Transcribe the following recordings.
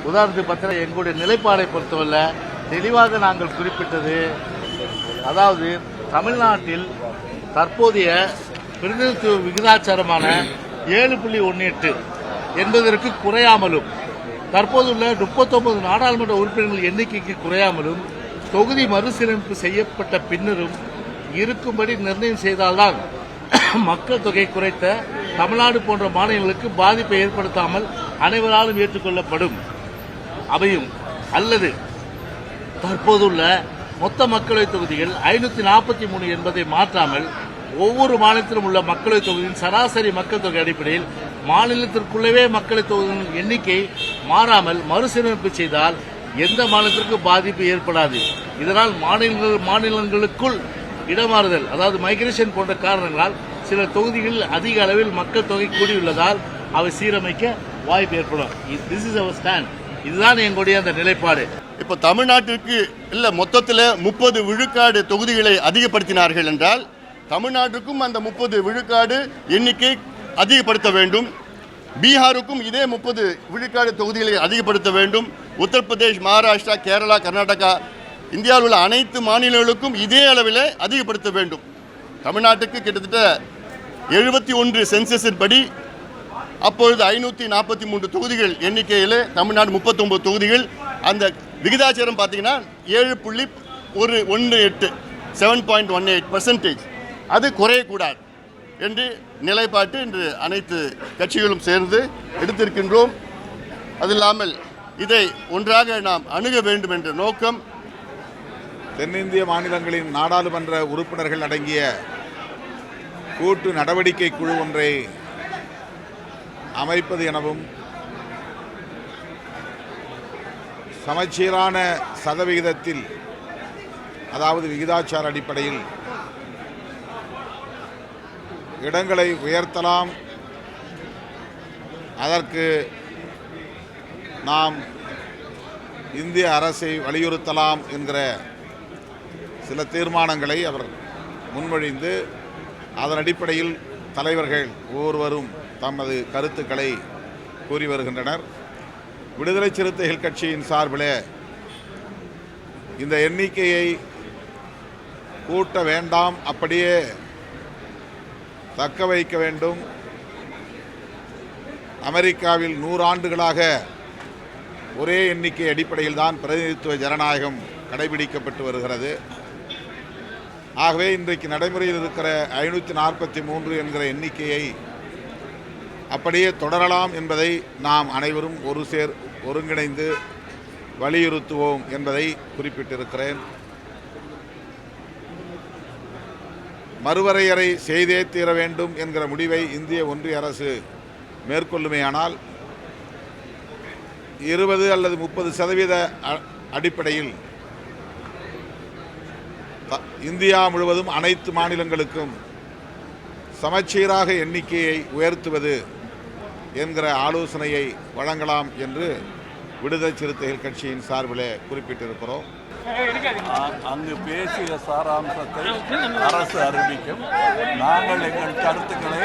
உதாரணத்துக்கு பார்த்தீங்கன்னா எங்களுடைய நிலைப்பாடை பொறுத்தவரை தெளிவாக நாங்கள் குறிப்பிட்டது, அதாவது தமிழ்நாட்டில் தற்போதைய பிரதிநிதித்துவ விகிதாச்சாரமான 7.18 என்பதற்கு குறையாமலும், தற்போதுள்ள 39 நாடாளுமன்ற உறுப்பினர்கள் எண்ணிக்கைக்கு குறையாமலும், தொகுதி மறுசீரமைப்பு செய்யப்பட்ட பின்னரும் இருக்கும்படி நிர்ணயம் செய்தால்தான் மக்கள் தொகை குறைத்த தமிழ்நாடு போன்ற மாநிலங்களுக்கு பாதிப்பை ஏற்படுத்தாமல் அனைவராலும் ஏற்றுக்கொள்ளப்படும் அமையும். அல்லது தற்போதுள்ள மொத்த மக்களவைத் தொகுதிகள் 543 என்பதை மாற்றாமல் ஒவ்வொரு மாநிலத்திலும் உள்ள மக்களவைத் தொகுதியின் சராசரி மக்கள் தொகை அடிப்படையில் மாநிலத்திற்குள்ளவே மக்களவைத் தொகுதியின் எண்ணிக்கை மாறாமல் மறுசீரமைப்பு செய்தால் எந்த மாநிலத்திற்கும் பாதிப்பு ஏற்படாது. இதனால் மாநிலங்களுக்குள் இடமாறுதல், அதாவது மைக்ரேஷன் போன்ற காரணங்களால் சில தொகுதிகளில் அதிக அளவில் மக்கள் தொகை கூடியுள்ளதால் அவை சீரமைக்க வாய்ப்பு ஏற்படும். This is our stand. இதுதான் எங்களுடைய அந்த நிலைப்பாடு. இப்போ தமிழ்நாட்டிற்கு இல்லை மொத்தத்தில் 30 விழுக்காடு தொகுதிகளை அதிகப்படுத்தினார்கள் என்றால் தமிழ்நாட்டுக்கும் அந்த 30 விழுக்காடு எண்ணிக்கை அதிகப்படுத்த வேண்டும். பீகாருக்கும் இதே 30 விழுக்காடு தொகுதிகளை அதிகப்படுத்த வேண்டும். உத்தரப்பிரதேஷ், மகாராஷ்டிரா, கேரளா, கர்நாடகா, இந்தியாவில் உள்ள அனைத்து மாநிலங்களுக்கும் இதே அளவில் அதிகப்படுத்த வேண்டும். தமிழ்நாட்டுக்கு கிட்டத்தட்ட 71 சென்சஸின் படி அப்பொழுது 543 தொகுதிகள் எண்ணிக்கையில் தமிழ்நாடு 39 தொகுதிகள். அந்த விகிதாச்சாரம் பார்த்தீங்கன்னா 7.18 7.18% அது குறையக்கூடாது என்று நிலைப்பாட்டு இன்று அனைத்து கட்சிகளும் சேர்ந்து எடுத்திருக்கின்றோம். அது இல்லாமல் இதை ஒன்றாக நாம் அணுக வேண்டும் என்ற நோக்கம் தென்னிந்திய மாநிலங்களின் நாடாளுமன்ற உறுப்பினர்கள் அடங்கிய கூட்டு நடவடிக்கை குழு ஒன்றை அமைப்பது எனவும் சமச்சீரான சதவிகிதத்தில், அதாவது விகிதாச்சார அடிப்படையில் இடங்களை உயர்த்தலாம், அதற்கு நாம் இந்திய அரசை வலியுறுத்தலாம் என்கிற சில தீர்மானங்களை அவர் முன்மொழிந்து அதன் அடிப்படையில் தலைவர்கள் ஒவ்வொருவரும் தமது கருத்துக்களை கூறி வருகின்றனர். விடுதலை சிறுத்தைகள் கட்சியின் சார்பில் இந்த எண்ணிக்கையை கூட்ட வேண்டாம், அப்படியே தக்க வைக்க வேண்டும். அமெரிக்காவில் 100 ஆண்டுகளாக ஒரே எண்ணிக்கை அடிப்படையில் தான் பிரதிநிதித்துவ ஜனநாயகம் கடைபிடிக்கப்பட்டு வருகிறது. ஆகவே இன்றைக்கு நடைமுறையில் இருக்கிற 543 என்கிற எண்ணிக்கையை அப்படியே தொடரலாம் என்பதை நாம் அனைவரும் ஒருங்கிணைந்து வலியுறுத்துவோம் என்பதை குறிப்பிட்டிருக்கிறேன். மறுவரையறை செய்தே தீர வேண்டும் என்கிற முடிவை இந்திய ஒன்றிய அரசு மேற்கொள்ளுமேயானால் 20 அல்லது 30% அடிப்படையில் இந்தியா முழுவதும் அனைத்து மாநிலங்களுக்கும் சமச்சீராக எண்ணிக்கையை உயர்த்துவது என்கிற ஆலோசனையை வழங்கலாம் என்று விடுதலை சிறுத்தைகள் கட்சியின் சார்பில் குறிப்பிட்டிருக்கிறோம். அங்கு பேசிய சாராம்சத்தை அரசு அறிவிக்கும். நாங்கள் எங்கள் கருத்துக்களை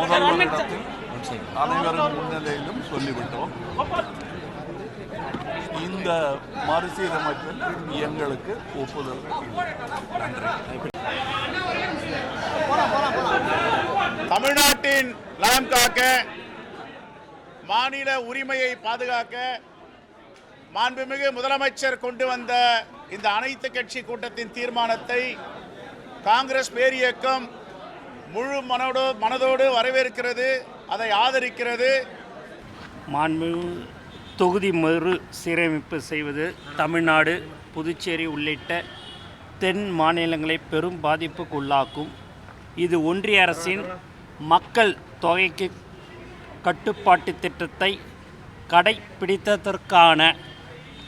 முதல்வரிடத்தில் அனைவரும் முன்னிலையிலும் சொல்லிவிட்டோம். இந்த மறுசீரமைப்பில் எங்களுக்கு ஒப்புதல் நன்றி. தமிழ்நாட்டின் நலம் காக்க, மாநில உரிமையை பாதுகாக்க மாண்புமிகு முதலமைச்சர் கொண்டு வந்த இந்த அனைத்து கட்சி கூட்டத்தின் தீர்மானத்தை காங்கிரஸ் பேரியக்கம் முழு மனதோடு வரவேற்கிறது, அதை ஆதரிக்கிறது. மாண்புமிகு தொகுதி மறு சீரமைப்பு செய்வது தமிழ்நாடு, புதுச்சேரி உள்ளிட்ட தென் மாநிலங்களை பெரும் பாதிப்புக்கு உள்ளாக்கும். இது ஒன்றிய அரசின் மக்கள் தொகைக்கு கட்டுப்பாட்டு திட்டத்தை கடைப்பிடித்ததற்கான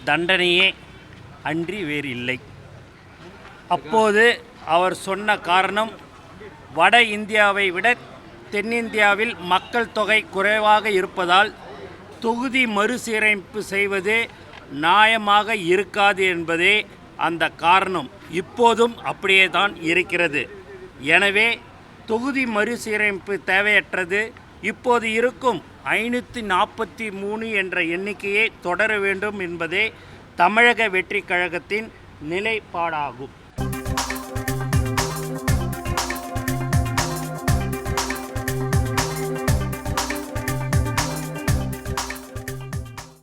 தண்டனையே அன்றி வேறு இல்லை. அப்போது அவர் சொன்ன காரணம், வட இந்தியாவை விட தென்னிந்தியாவில் மக்கள் தொகை குறைவாக இருப்பதால் தொகுதி மறுசீரமைப்பு செய்வது நியாயமாக இருக்காது என்பதே அந்த காரணம். இப்போதும் அப்படியே தான் இருக்கிறது. எனவே தொகுதி மறுசீரமைப்பு தேவையற்றது. இப்போது இருக்கும் 543 என்ற எண்ணிக்கையை தொடர வேண்டும் என்பதே தமிழக வெற்றிக் கழகத்தின் நிலைப்பாடாகும்.